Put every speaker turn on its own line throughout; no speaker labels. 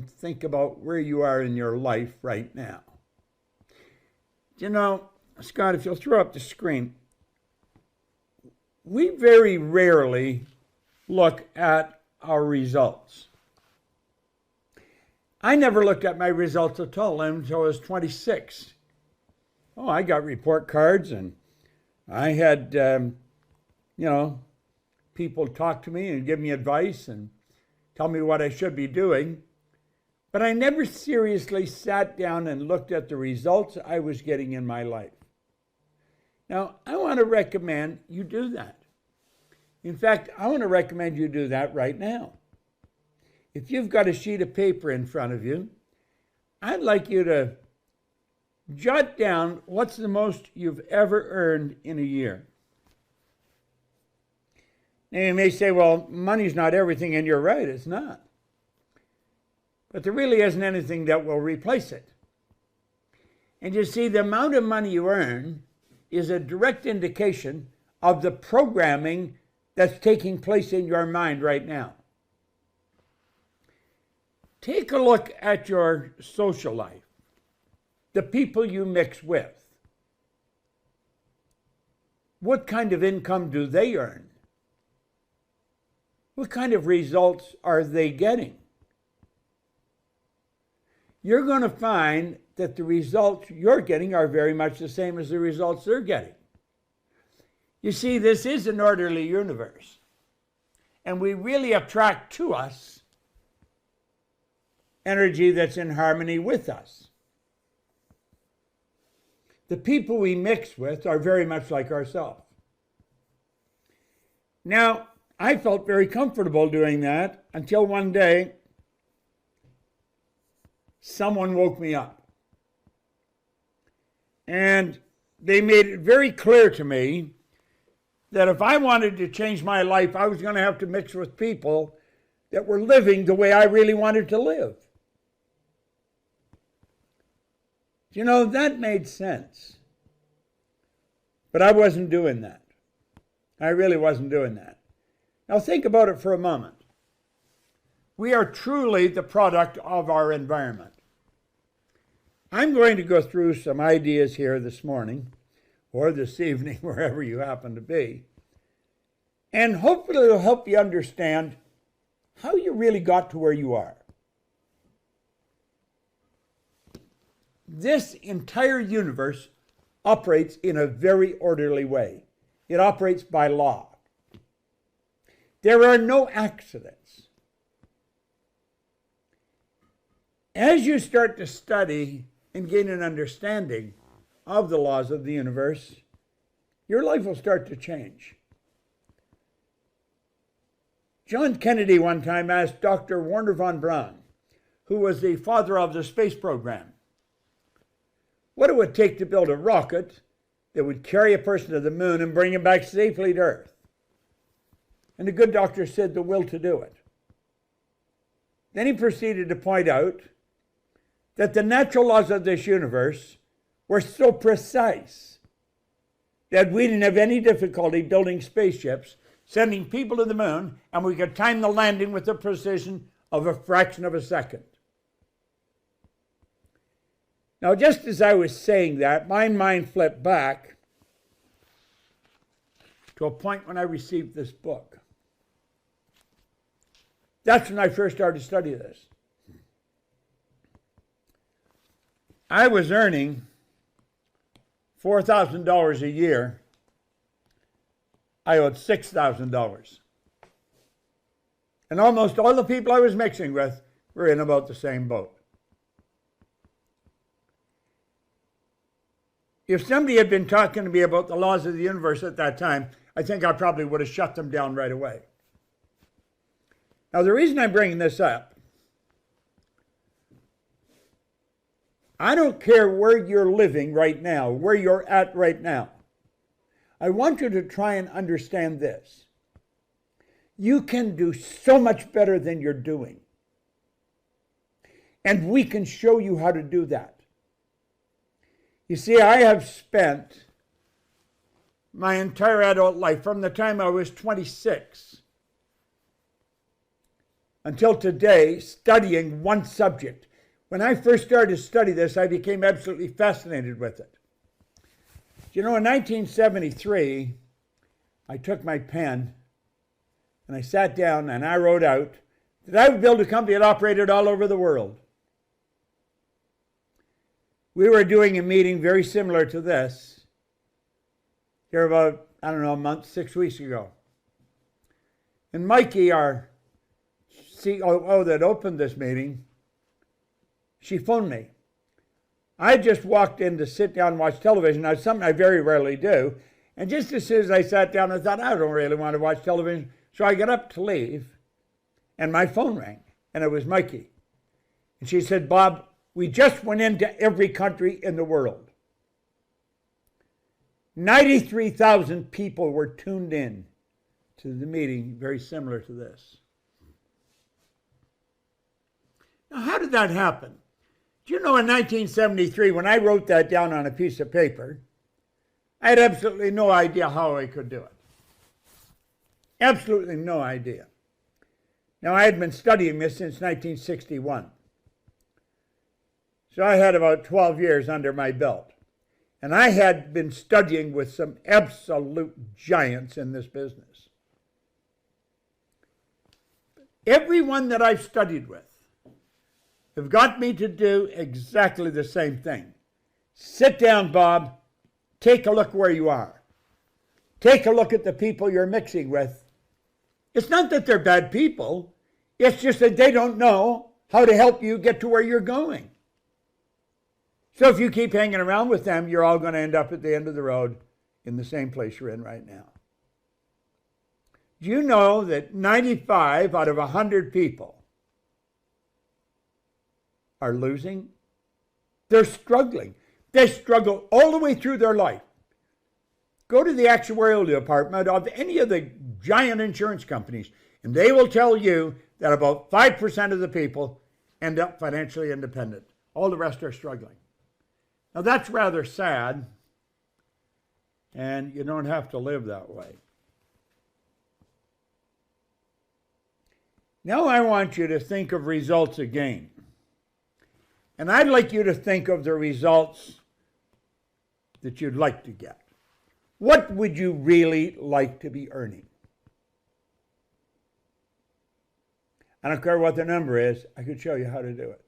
think about where you are in your life right now. You know, Scott, if you'll throw up the screen, we very rarely look at our results. I never looked at my results at all until I was 26. Oh, I got report cards, and I had, people talk to me and give me advice and tell me what I should be doing. But I never seriously sat down and looked at the results I was getting in my life. Now, I want to recommend you do that. In fact, I want to recommend you do that right now. If you've got a sheet of paper in front of you, I'd like you to jot down what's the most you've ever earned in a year. Now, you may say, well, money's not everything, and you're right, it's not. But there really isn't anything that will replace it. And you see, the amount of money you earn is a direct indication of the programming that's taking place in your mind right now. Take a look at your social life, the people you mix with. What kind of income do they earn? What kind of results are they getting? You're going to find that the results you're getting are very much the same as the results they're getting. You see, this is an orderly universe, and we really attract to us energy that's in harmony with us. The people we mix with are very much like ourselves. Now, I felt very comfortable doing that until one day someone woke me up. And they made it very clear to me that if I wanted to change my life, I was going to have to mix with people that were living the way I really wanted to live. You know, that made sense. But I wasn't doing that. I really wasn't doing that. Now think about it for a moment. We are truly the product of our environment. I'm going to go through some ideas here this morning, or this evening, wherever you happen to be, and hopefully it'll help you understand how you really got to where you are. This entire universe operates in a very orderly way. It operates by law. There are no accidents. As you start to study and gain an understanding of the laws of the universe, your life will start to change. John Kennedy one time asked Dr. Wernher von Braun, who was the father of the space program, what it would take to build a rocket that would carry a person to the moon and bring him back safely to Earth. And the good doctor said, the will to do it. Then he proceeded to point out that the natural laws of this universe were so precise that we didn't have any difficulty building spaceships, sending people to the moon, and we could time the landing with the precision of a fraction of a second. Now, just as I was saying that, my mind flipped back to a point when I received this book. That's when I first started to study this. I was earning $4,000 a year. I owed $6,000. And almost all the people I was mixing with were in about the same boat. If somebody had been talking to me about the laws of the universe at that time, I think I probably would have shut them down right away. Now, the reason I'm bringing this up, I don't care where you're living right now, where you're at right now. I want you to try and understand this. You can do so much better than you're doing. And we can show you how to do that. You see, I have spent my entire adult life, from the time I was 26 until today studying one subject. When I first started to study this, I became absolutely fascinated with it. You know, in 1973, I took my pen and I sat down and I wrote out that I would build a company that operated all over the world. We were doing a meeting very similar to this here about, a month, 6 weeks ago. And Mikey, our COO that opened this meeting, she phoned me. I just walked in to sit down and watch television. Now, something I very rarely do. And just as soon as I sat down, I thought, I don't really want to watch television. So I got up to leave, and my phone rang, and it was Mikey. And she said, Bob, we just went into every country in the world. 93,000 people were tuned in to the meeting, very similar to this. Now, how did that happen? Do you know in 1973, when I wrote that down on a piece of paper, I had absolutely no idea how I could do it. Absolutely no idea. Now, I had been studying this since 1961. So I had about 12 years under my belt. And I had been studying with some absolute giants in this business. Everyone that I've studied with have got me to do exactly the same thing. Sit down, Bob. Take a look where you are. Take a look at the people you're mixing with. It's not that they're bad people. It's just that they don't know how to help you get to where you're going. So if you keep hanging around with them, you're all going to end up at the end of the road in the same place you're in right now. Do you know that 95 out of 100 people are losing? They're struggling. They struggle all the way through their life. Go to the actuarial department of any of the giant insurance companies, and they will tell you that about 5% of the people end up financially independent. All the rest are struggling. Now, that's rather sad, and you don't have to live that way. Now I want you to think of results again. And I'd like you to think of the results that you'd like to get. What would you really like to be earning? I don't care what the number is, I could show you how to do it.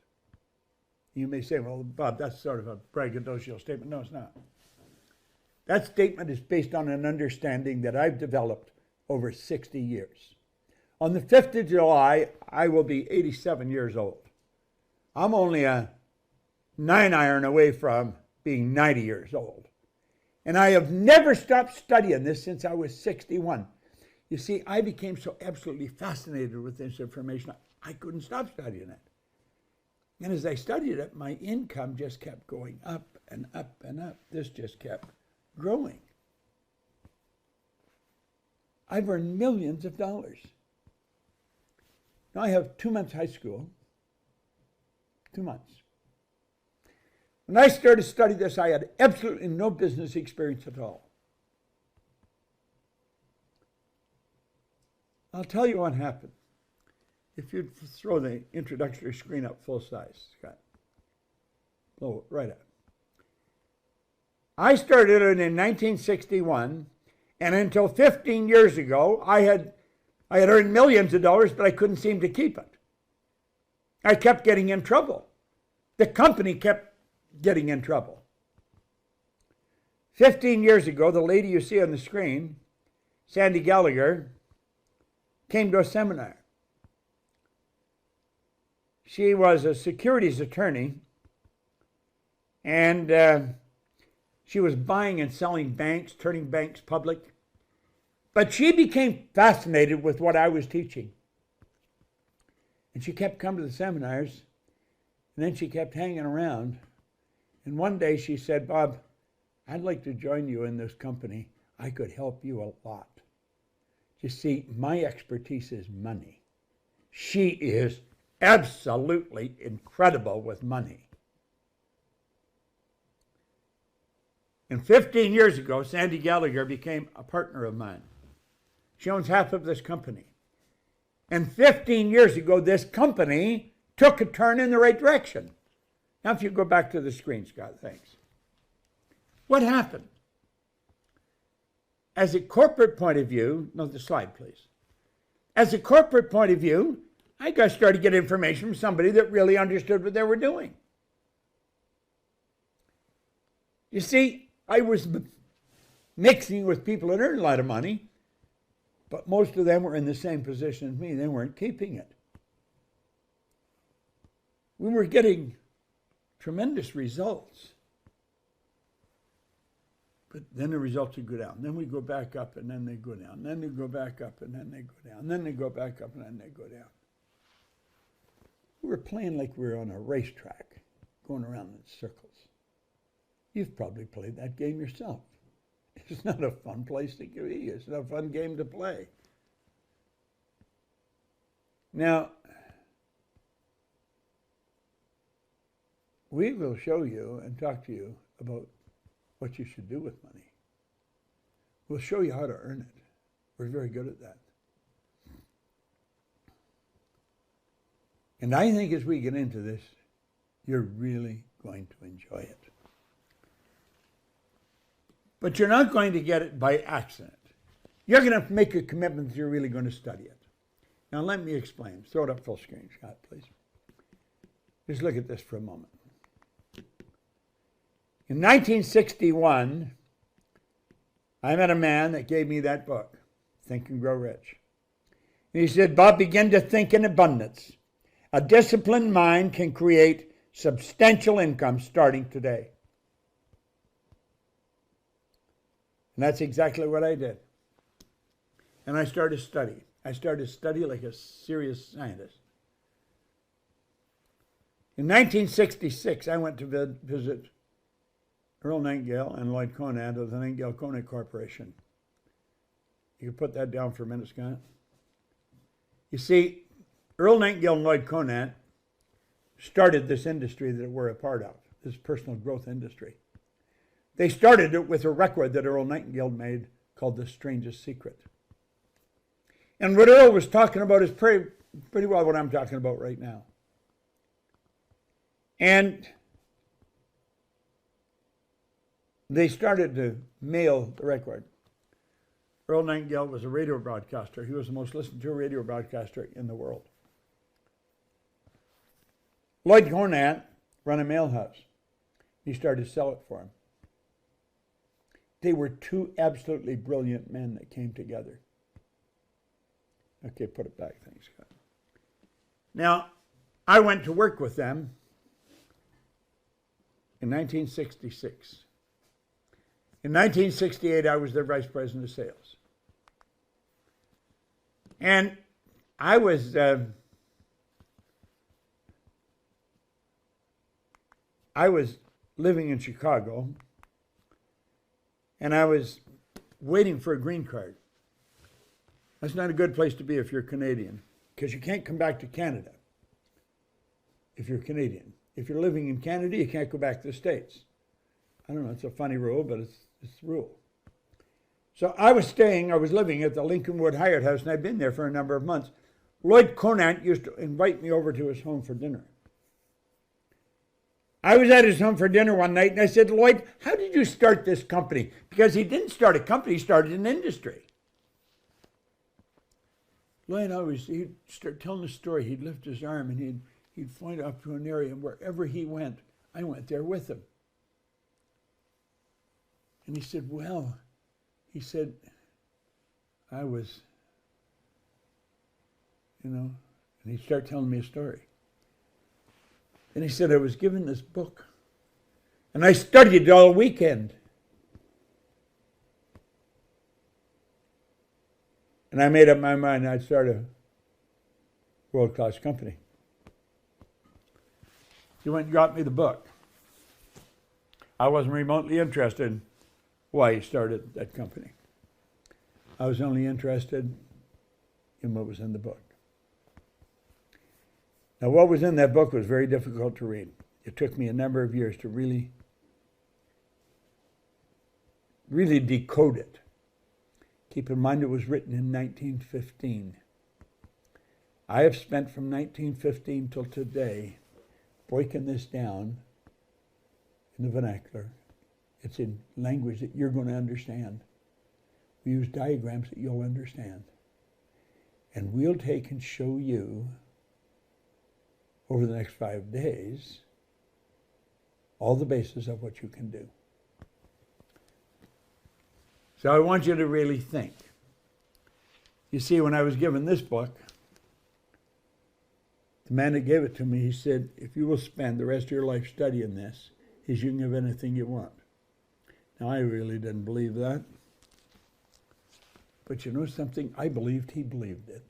You may say, well, Bob, that's sort of a braggadocious statement. No, it's not. That statement is based on an understanding that I've developed over 60 years. On the 5th of July, I will be 87 years old. I'm only a 9-iron away from being 90 years old. And I have never stopped studying this since I was 61. You see, I became so absolutely fascinated with this information, I couldn't stop studying it. And as I studied it, my income just kept going up and up and up. This just kept growing. I've earned millions of dollars. Now I have 2 months high school. 2 months. When I started to study this, I had absolutely no business experience at all. I'll tell you what happened. If you'd throw the introductory screen up full size, Scott. Blow it right up. I started it in 1961, and until 15 years ago, I had earned millions of dollars, but I couldn't seem to keep it. I kept getting in trouble. The company kept getting in trouble. 15 years ago, the lady you see on the screen, Sandy Gallagher, came to a seminar. She was a securities attorney, and she was buying and selling banks, turning banks public. But she became fascinated with what I was teaching. And she kept coming to the seminars, and then she kept hanging around. And one day she said, Bob, I'd like to join you in this company. I could help you a lot. You see, my expertise is money. She is absolutely incredible with money. And 15 years ago, Sandy Gallagher became a partner of mine. She owns half of this company. And 15 years ago, this company took a turn in the right direction. Now, if you go back to the screen, Scott, thanks. What happened? As a corporate point of view, no, the slide, please. As a corporate point of view, I got started to get information from somebody that really understood what they were doing. You see, I was mixing with people that earned a lot of money, but most of them were in the same position as me. They weren't keeping it. We were getting tremendous results. But then the results would go down. Then we go back up, and then they go down. Then they go back up, and then they go down. Then they go back up, and then they go down. We were playing like we were on a racetrack, going around in circles. You've probably played that game yourself. It's not a fun place to be. It's not a fun game to play. Now, we will show you and talk to you about what you should do with money. We'll show you how to earn it. We're very good at that. And I think as we get into this, you're really going to enjoy it. But you're not going to get it by accident. You're going to make a commitment that you're really going to study it. Now let me explain. Throw it up full screen, Scott, please. Just look at this for a moment. In 1961, I met a man that gave me that book, Think and Grow Rich. And he said, Bob, begin to think in abundance. A disciplined mind can create substantial income starting today. And that's exactly what I did. And I started to study. I started to study like a serious scientist. In 1966, I went to visit Earl Nightingale and Lloyd Conant of the Nightingale Conant Corporation. You can put that down for a minute, Scott. You see, Earl Nightingale and Lloyd Conant started this industry that we're a part of, this personal growth industry. They started it with a record that Earl Nightingale made called The Strangest Secret. And what Earl was talking about is pretty well what I'm talking about right now. And they started to mail the record. Earl Nightingale was a radio broadcaster. He was the most listened to radio broadcaster in the world. Lloyd Conant ran a mail house. He started to sell it for him. They were two absolutely brilliant men that came together. Okay, put it back. Thanks, Scott. Now, I went to work with them in 1966. In 1968, I was their vice president of sales. And I was living in Chicago, and I was waiting for a green card. That's not a good place to be if you're Canadian, because you can't come back to Canada if you're Canadian. If you're living in Canada, you can't go back to the States. I don't know, it's a funny rule, but it's the rule. So I was living at the Lincolnwood Hyatt House, and I'd been there for a number of months. Lloyd Conant used to invite me over to his home for dinner. I was at his home for dinner one night, and I said, Lloyd, how did you start this company? Because he didn't start a company, he started an industry. Lloyd he'd start telling the story. He'd lift his arm, and he'd point up to an area, and wherever he went, I went there with him. And he said, I was, and he'd start telling me a story. And he said, I was given this book, and I studied it all weekend. And I made up my mind I'd start a world-class company. He went and got me the book. I wasn't remotely interested in why he started that company. I was only interested in what was in the book. Now, what was in that book was very difficult to read. It took me a number of years to really decode it. Keep in mind it was written in 1915. I have spent from 1915 till today breaking this down in the vernacular. It's in language that you're going to understand. We use diagrams that you'll understand. And we'll take and show you over the next 5 days all the basis of what you can do. So I want you to really think. You see, when I was given this book, the man that gave it to me, he said, if you will spend the rest of your life studying this, you can have anything you want. Now, I really didn't believe that. But you know something? I believed he believed it.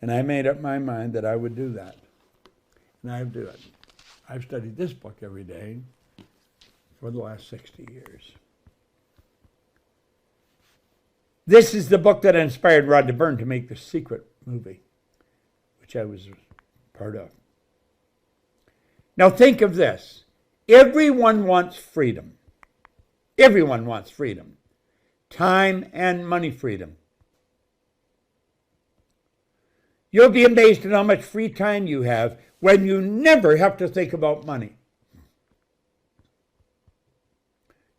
And I made up my mind that I would do that. And I do it. I've studied this book every day for the last 60 years. This is the book that inspired Rod de Byrne to make The Secret movie, which I was part of. Now think of this. Everyone wants freedom. Everyone wants freedom. Time and money freedom. You'll be amazed at how much free time you have when you never have to think about money.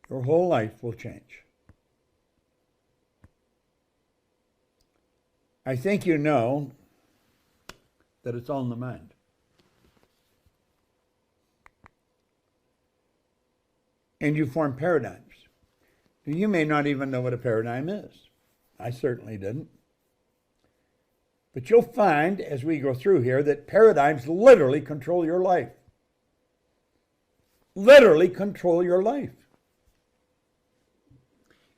Your whole life will change. I think you know that it's all in the mind. And you form paradigms. You may not even know what a paradigm is. I certainly didn't. But you'll find, as we go through here, that paradigms literally control your life. Literally control your life.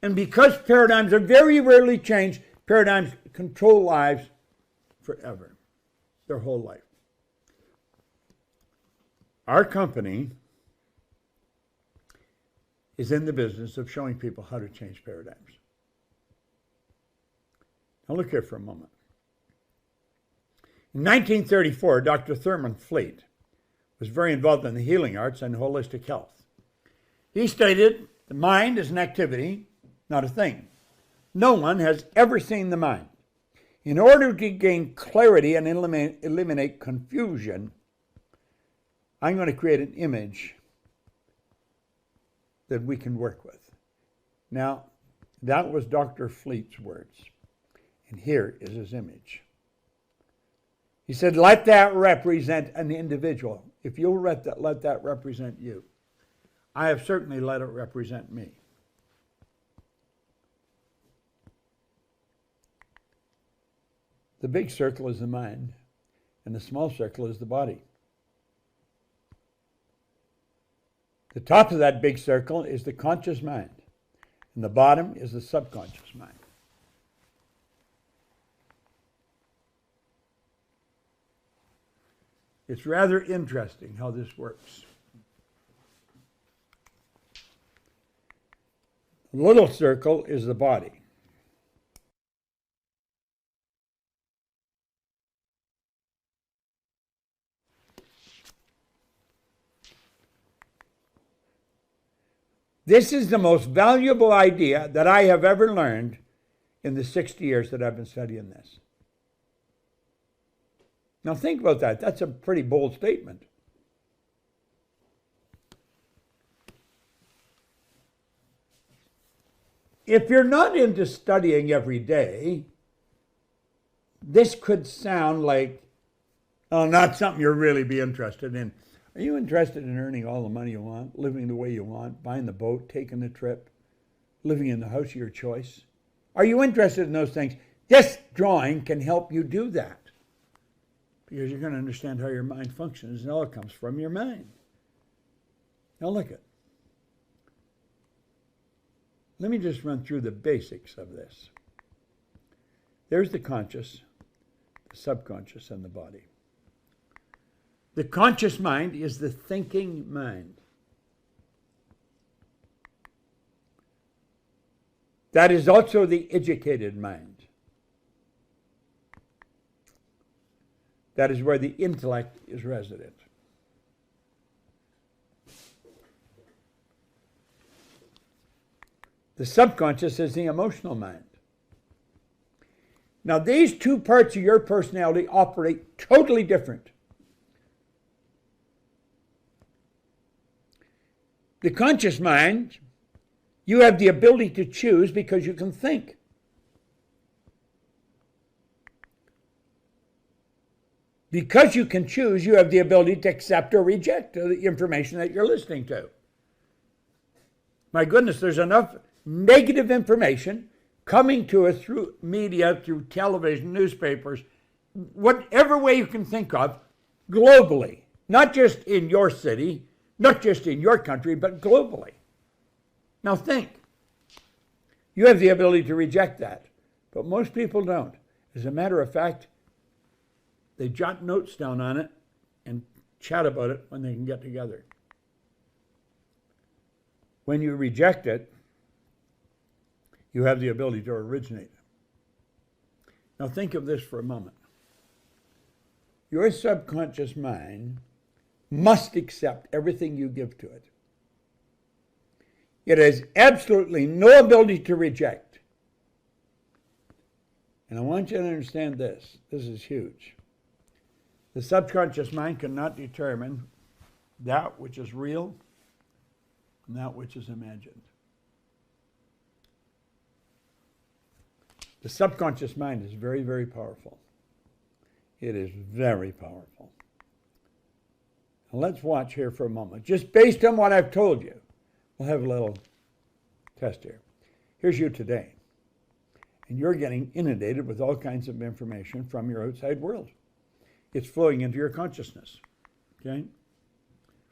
And because paradigms are very rarely changed, paradigms control lives forever, their whole life. Our company is in the business of showing people how to change paradigms. Now look here for a moment. In 1934, Dr. Thurman Fleet was very involved in the healing arts and holistic health. He stated the mind is an activity, not a thing. No one has ever seen the mind. In order to gain clarity and eliminate confusion, I'm going to create an image that we can work with. Now, that was Dr. Fleet's words. And here is his image. He said, let that represent an individual. If you'll let that represent you. I have certainly let it represent me. The big circle is the mind, and the small circle is the body. The top of that big circle is the conscious mind, and the bottom is the subconscious mind. It's rather interesting how this works. The little circle is the body. This is the most valuable idea that I have ever learned in the 60 years that I've been studying this. Now think about that. That's a pretty bold statement. If you're not into studying every day, this could sound like, oh, not something you'll really be interested in. Are you interested in earning all the money you want, living the way you want, buying the boat, taking the trip, living in the house of your choice? Are you interested in those things? This drawing can help you do that. Because you're going to understand how your mind functions, and all it comes from your mind. Now look at. Let me just run through the basics of this. There's the conscious, the subconscious, and the body. The conscious mind is the thinking mind. That is also the educated mind. That is where the intellect is resident. The subconscious is the emotional mind. Now, these two parts of your personality operate totally different. The conscious mind, you have the ability to choose because you can think. Because you can choose, you have the ability to accept or reject the information that you're listening to. My goodness, there's enough negative information coming to us through media, through television, newspapers, whatever way you can think of, globally. Not just in your city, not just in your country, but globally. Now think. You have the ability to reject that, but most people don't. As a matter of fact, they jot notes down on it and chat about it when they can get together. When you reject it, you have the ability to originate. Now think of this for a moment. Your subconscious mind must accept everything you give to it. It has absolutely no ability to reject. And I want you to understand this. This is huge. The subconscious mind cannot determine that which is real and that which is imagined. The subconscious mind is very, very powerful. It is very powerful. Now let's watch here for a moment. Just based on what I've told you, we'll have a little test here. Here's you today. And you're getting inundated with all kinds of information from your outside world. It's flowing into your consciousness, okay,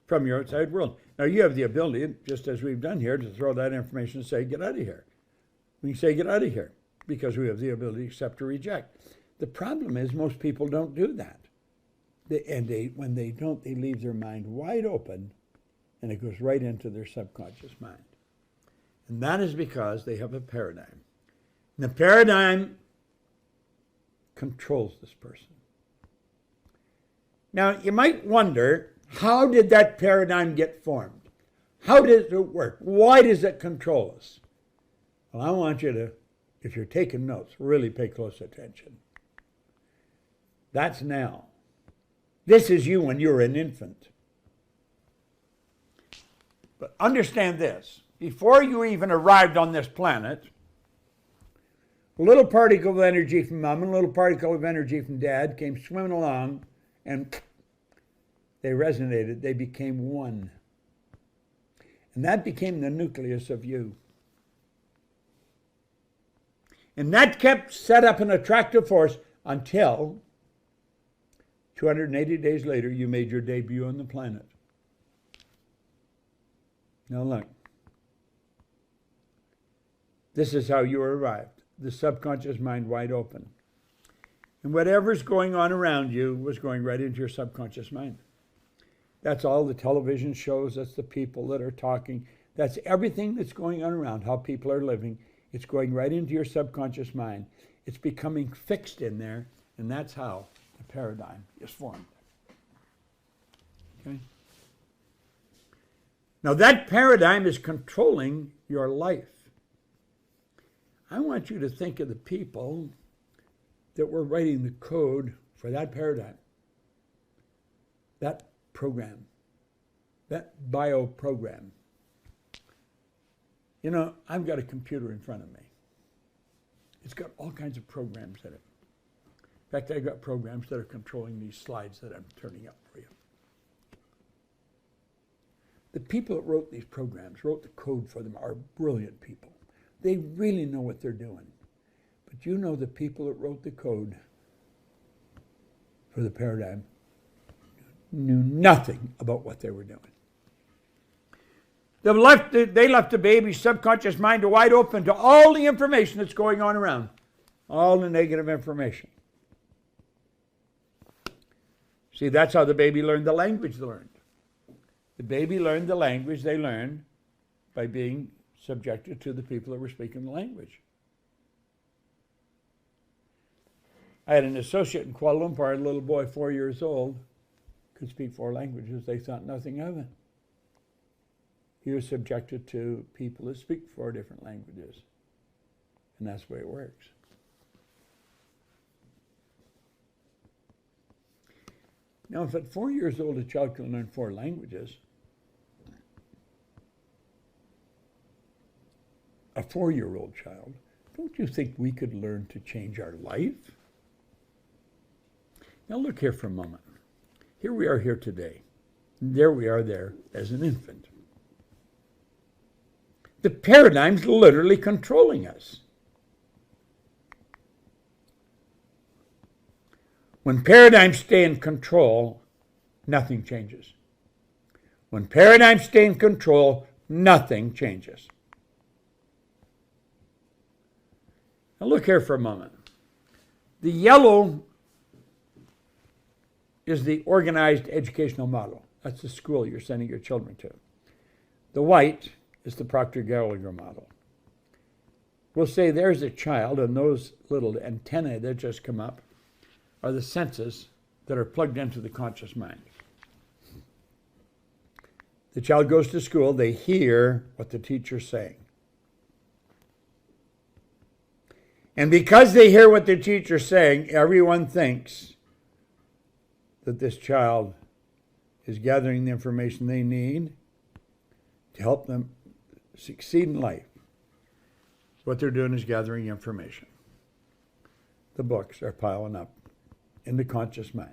from your outside world. Now, you have the ability, just as we've done here, to throw that information and say, get out of here. We can say, get out of here, because we have the ability to accept or reject. The problem is most people don't do that. When they don't, they leave their mind wide open, and it goes right into their subconscious mind. And that is because they have a paradigm. And the paradigm controls this person. Now, you might wonder, how did that paradigm get formed? How does it work? Why does it control us? Well, I want you to, if you're taking notes, really pay close attention. That's now. This is you when you're an infant. But understand this. Before you even arrived on this planet, a little particle of energy from mom and a little particle of energy from dad came swimming along, and they resonated. They became one. And that became the nucleus of you. And that kept set up an attractive force until 280 days later, you made your debut on the planet. Now look. This is how you arrived. The subconscious mind wide open. And whatever's going on around you was going right into your subconscious mind. That's all the television shows. That's the people that are talking. That's everything that's going on around, how people are living. It's going right into your subconscious mind. It's becoming fixed in there, and that's how the paradigm is formed. Okay? Now that paradigm is controlling your life. I want you to think of the people that were writing the code for that paradigm, that program, that bio program. You know, I've got a computer in front of me. It's got all kinds of programs in it. In fact, I've got programs that are controlling these slides that I'm turning up for you. The people that wrote these programs, wrote the code for them, are brilliant people. They really know what they're doing. But you know the people that wrote the code for the paradigm knew nothing about what they were doing. They left the baby's subconscious mind wide open to all the information that's going on around, all the negative information. See, that's how the baby learned the language they learned. The baby learned the language they learned by being subjected to the people that were speaking the language. I had an associate in Kuala Lumpur, a little boy, 4 years old, could speak 4 languages. They thought nothing of it. He was subjected to people that speak 4 different languages. And that's the way it works. Now, if at 4 years old a child can learn 4 languages, a 4-year-old child, don't you think we could learn to change our life? Now look here for a moment. Here we are here today. There we are there as an infant. The paradigm's literally controlling us. When paradigms stay in control, nothing changes. When paradigms stay in control, nothing changes. Now look here for a moment. The yellow is the organized educational model. That's the school you're sending your children to. The white is the Proctor Gallagher model. We'll say there's a child, and those little antennae that just come up are the senses that are plugged into the conscious mind. The child goes to school, they hear what the teacher's saying. And because they hear what the teacher's saying, everyone thinks that this child is gathering the information they need to help them succeed in life. What they're doing is gathering information. The books are piling up in the conscious mind.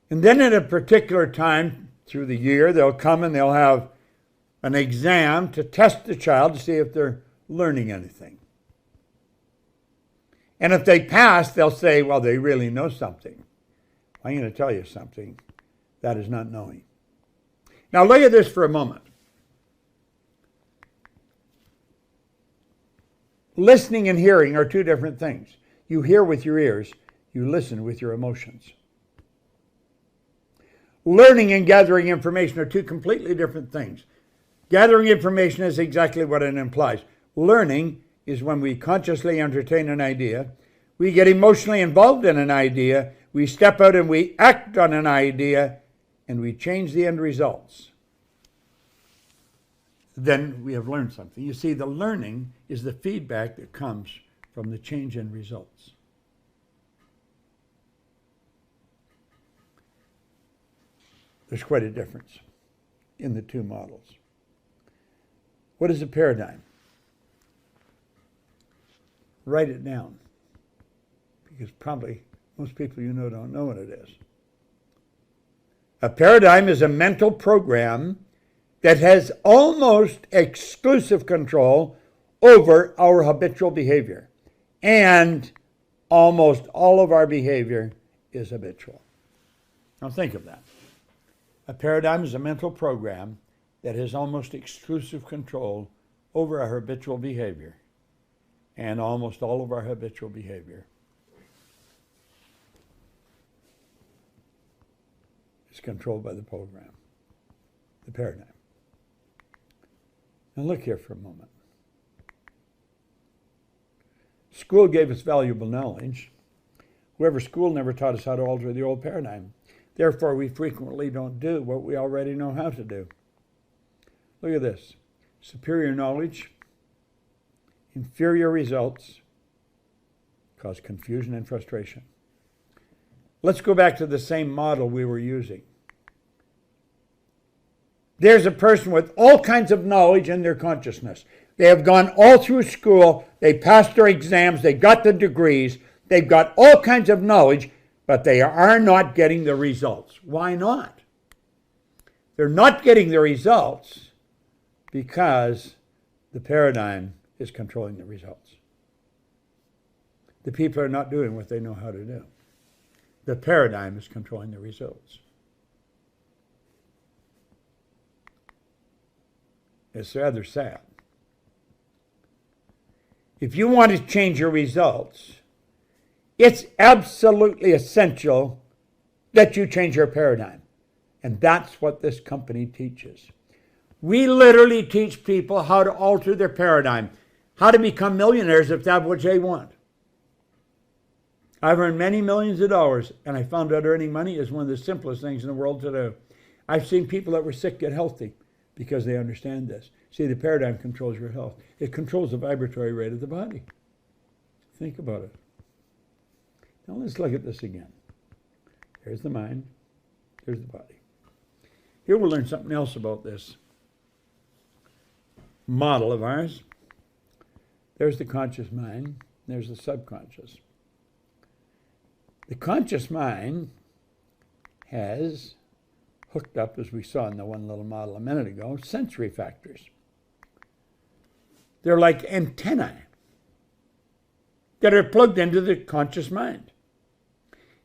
And then at a particular time through the year, they'll come and they'll have an exam to test the child to see if they're learning anything. And if they pass, they'll say, well, they really know something. I'm going to tell you something. That is not knowing. Now look at this for a moment. Listening and hearing are two different things. You hear with your ears, you listen with your emotions. Learning and gathering information are two completely different things. Gathering information is exactly what it implies. Learning is when we consciously entertain an idea, we get emotionally involved in an idea, we step out and we act on an idea, and we change the end results. Then we have learned something. You see, the learning is the feedback that comes from the change in results. There's quite a difference in the two models. What is a paradigm? Write it down, because probably most people you know don't know what it is. A paradigm is a mental program that has almost exclusive control over our habitual behavior. And almost all of our behavior is habitual. Now think of that. A paradigm is a mental program that has almost exclusive control over our habitual behavior. And almost all of our habitual behavior is controlled by the program, the paradigm. Now look here for a moment. School gave us valuable knowledge. However, school never taught us how to alter the old paradigm. Therefore, we frequently don't do what we already know how to do. Look at this. Superior knowledge, inferior results cause confusion and frustration. Let's go back to the same model we were using. There's a person with all kinds of knowledge in their consciousness. They have gone all through school, they passed their exams, they got the degrees, they've got all kinds of knowledge, but they are not getting the results. Why not? They're not getting the results because the paradigm is controlling the results. The people are not doing what they know how to do. The paradigm is controlling the results. It's rather sad. If you want to change your results, it's absolutely essential that you change your paradigm. And that's what this company teaches. We literally teach people how to alter their paradigm, how to become millionaires if that's what they want. I've earned many millions of dollars, and I found out earning money is one of the simplest things in the world to do. I've seen people that were sick get healthy because they understand this. See, the paradigm controls your health. It controls the vibratory rate of the body. Think about it. Now let's look at this again. Here's the mind. Here's the body. Here we'll learn something else about this model of ours. There's the conscious mind. There's the subconscious. The conscious mind has hooked up, as we saw in the one little model a minute ago, sensory factors. They're like antennae that are plugged into the conscious mind.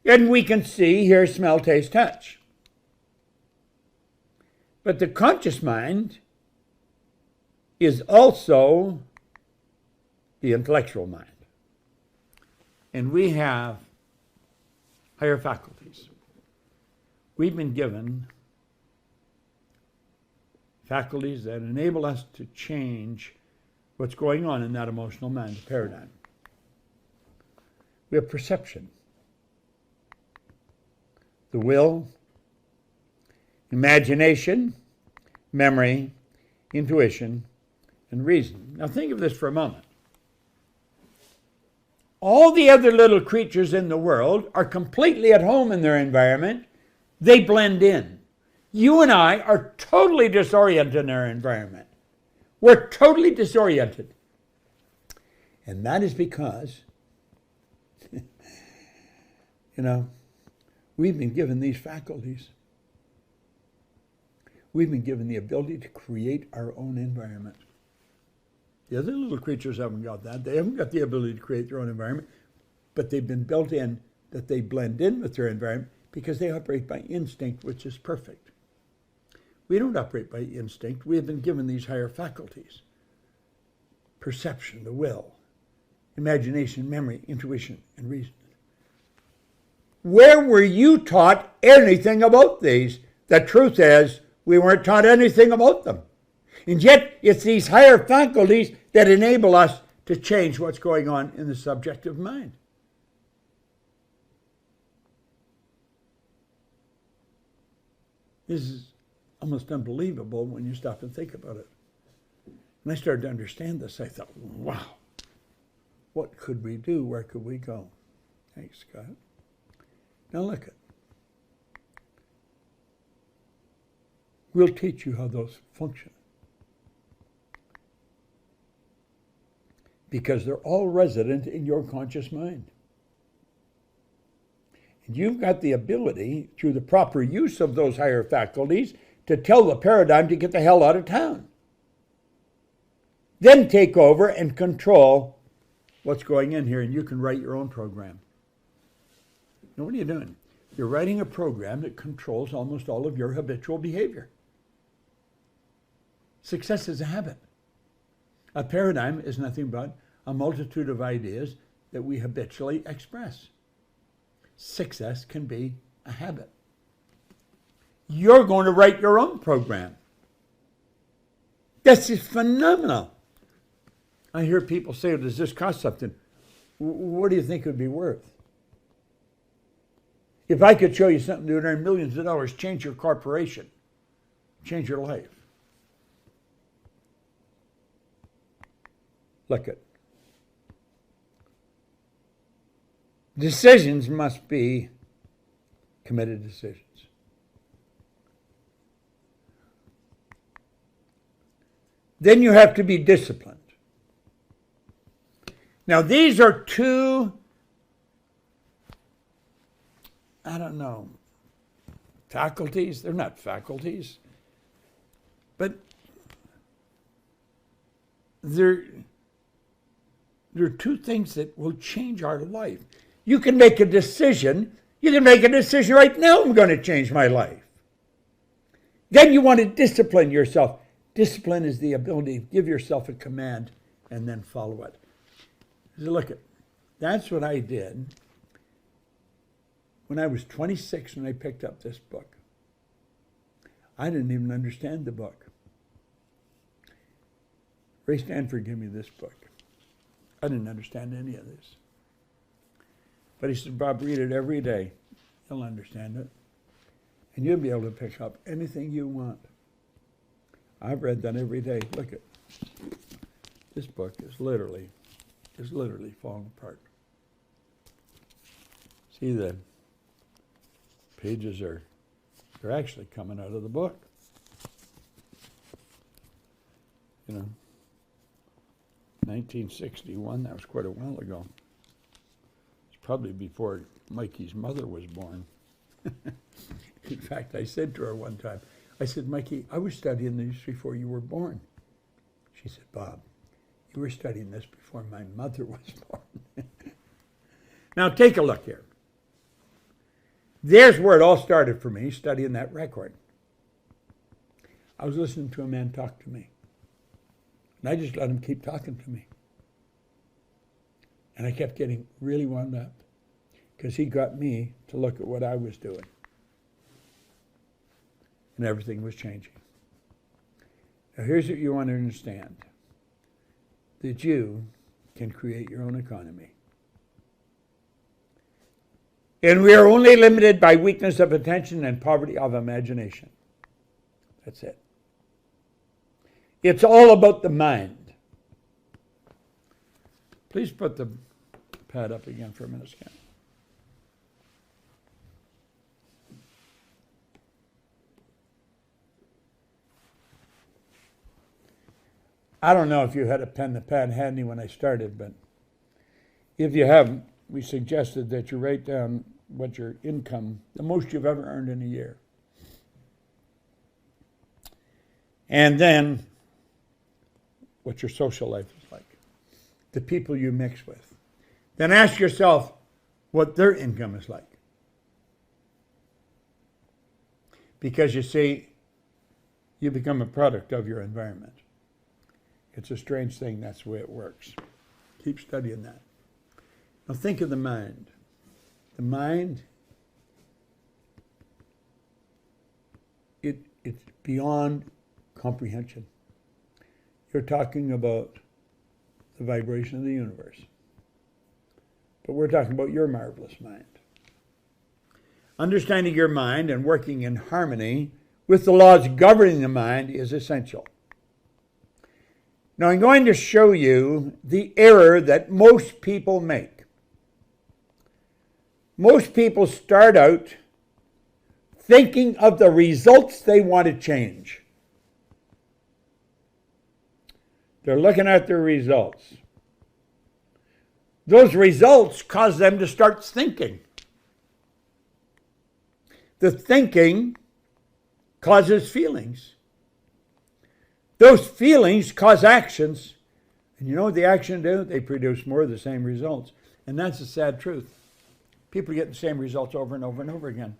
And we can see, hear, smell, taste, touch. But the conscious mind is also the intellectual mind. And we have higher faculties. We've been given faculties that enable us to change what's going on in that emotional mind paradigm. We have perception, the will, imagination, memory, intuition, and reason. Now think of this for a moment. All the other little creatures in the world are completely at home in their environment. They blend in. You and I are totally disoriented in our environment. We're totally disoriented. And that is because, we've been given these faculties. We've been given the ability to create our own environment. The other little creatures haven't got that. They haven't got the ability to create their own environment, but they've been built in that they blend in with their environment because they operate by instinct, which is perfect. We don't operate by instinct. We have been given these higher faculties. Perception, the will, imagination, memory, intuition, and reason. Where were you taught anything about these? The truth is, we weren't taught anything about them. And yet, it's these higher faculties that enable us to change what's going on in the subjective mind. This is almost unbelievable when you stop and think about it. When I started to understand this, I thought, wow, what could we do? Where could we go? Thanks, Scott. Now look at. We'll teach you how those function. Because they're all resident in your conscious mind. And you've got the ability, through the proper use of those higher faculties, to tell the paradigm to get the hell out of town. Then take over and control what's going in here, and you can write your own program. Now, what are you doing? You're writing a program that controls almost all of your habitual behavior. Success is a habit. A paradigm is nothing but a multitude of ideas that we habitually express. Success can be a habit. You're going to write your own program. This is phenomenal. I hear people say, does this cost something? What do you think it would be worth? If I could show you something to earn millions of dollars, change your corporation, change your life. Look at. Decisions must be committed decisions. Then you have to be disciplined. Now these are two, faculties. They're not faculties, but they're two things that will change our life. You can make a decision. You can make a decision right now, I'm going to change my life. Then you want to discipline yourself. Discipline is the ability to give yourself a command and then follow it. So look, that's what I did when I was 26 when I picked up this book. I didn't even understand the book. Ray Stanford gave me this book. I didn't understand any of this. But he said, Bob, read it every day. You'll understand it. And you'll be able to pick up anything you want. I've read that every day. Look at this book is literally falling apart. See the Pages they're actually coming out of the book. You know, 1961, that was quite a while ago. It's probably before Mikey's mother was born. In fact, I said to her one time, I said, Mikey, I was studying this before you were born. She said, Bob, you were studying this before my mother was born. Now take a look here. There's where it all started for me, studying that record. I was listening to a man talk to me. And I just let him keep talking to me. And I kept getting really wound up because he got me to look at what I was doing. And everything was changing. Now here's what you want to understand. That you can create your own economy. And we are only limited by weakness of attention and poverty of imagination. That's it. It's all about the mind. Please put the pad up again for a minute, Scan. I don't know if you had a pen and pad handy when I started, but if you haven't, we suggested that you write down what your income, the most you've ever earned in a year. And then what your social life is like, the people you mix with. Then ask yourself what their income is like. Because you see, you become a product of your environment. It's a strange thing, that's the way it works. Keep studying that. Now think of the mind. The mind, it's beyond comprehension. You're talking about the vibration of the universe. But we're talking about your marvelous mind. Understanding your mind and working in harmony with the laws governing the mind is essential. Now I'm going to show you the error that most people make. Most people start out thinking of the results they want to change. They're looking at their results. Those results cause them to start thinking. The thinking causes feelings. Those feelings cause actions. And you know what the action do? They produce more of the same results. And that's the sad truth. People get the same results over and over and over again.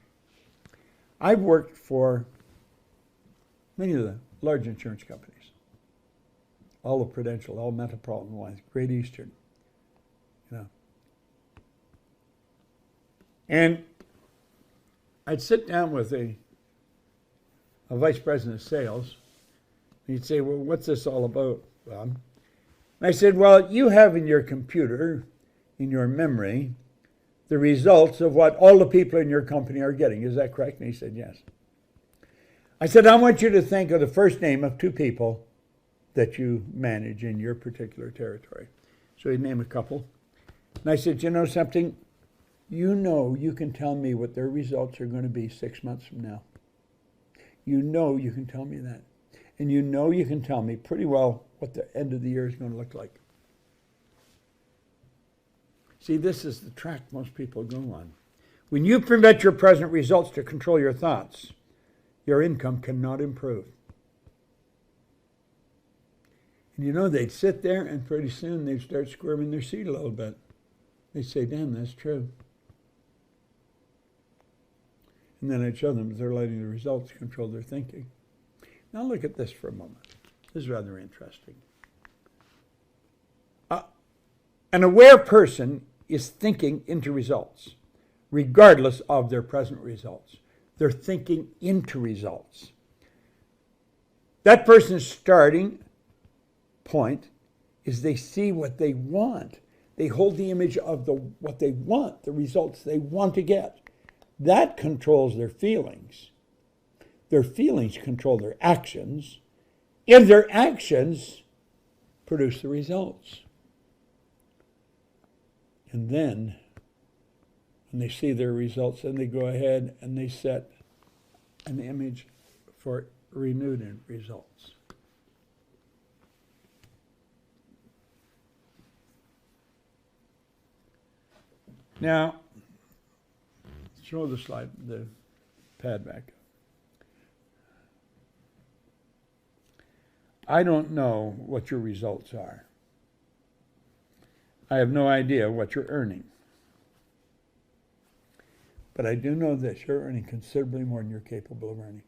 I've worked for many of the large insurance companies. All of Prudential, all Metropolitan Lines, Great Eastern. You know. And I'd sit down with a vice president of sales. And he'd say, well, what's this all about, Bob? And I said, well, you have in your computer, in your memory, the results of what all the people in your company are getting. Is that correct? And he said, yes. I said, I want you to think of the first name of two people that you manage in your particular territory. So he'd name a couple. And I said, you know something? You know you can tell me what their results are going to be 6 months from now. You know you can tell me that. And you know you can tell me pretty well what the end of the year is going to look like. See, this is the track most people go on. When you permit your present results to control your thoughts, your income cannot improve. And you know, they'd sit there and pretty soon they'd start squirming their seat a little bit. They'd say, damn, that's true. And then I'd show them they're letting the results control their thinking. Now look at this for a moment. This is rather interesting. An aware person is thinking into results, regardless of their present results. They're thinking into results. That person's starting point is they see what they want. They hold the image of what they want, the results they want to get. That controls their feelings. Their feelings control their actions, and their actions produce the results. And then and they see their results, and they go ahead and they set an image for renewed results. Now, show the slide, the pad back. I don't know what your results are. I have no idea what you're earning. But I do know this, you're earning considerably more than you're capable of earning.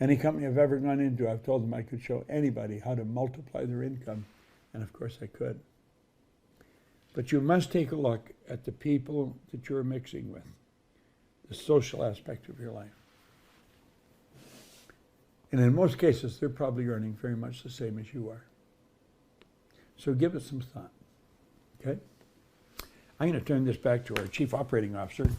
Any company I've ever gone into, I've told them I could show anybody how to multiply their income, and of course I could. But you must take a look at the people that you're mixing with, the social aspect of your life. And in most cases, they're probably earning very much the same as you are. So give it some thought, okay? I'm going to turn this back to our Chief Operating Officer.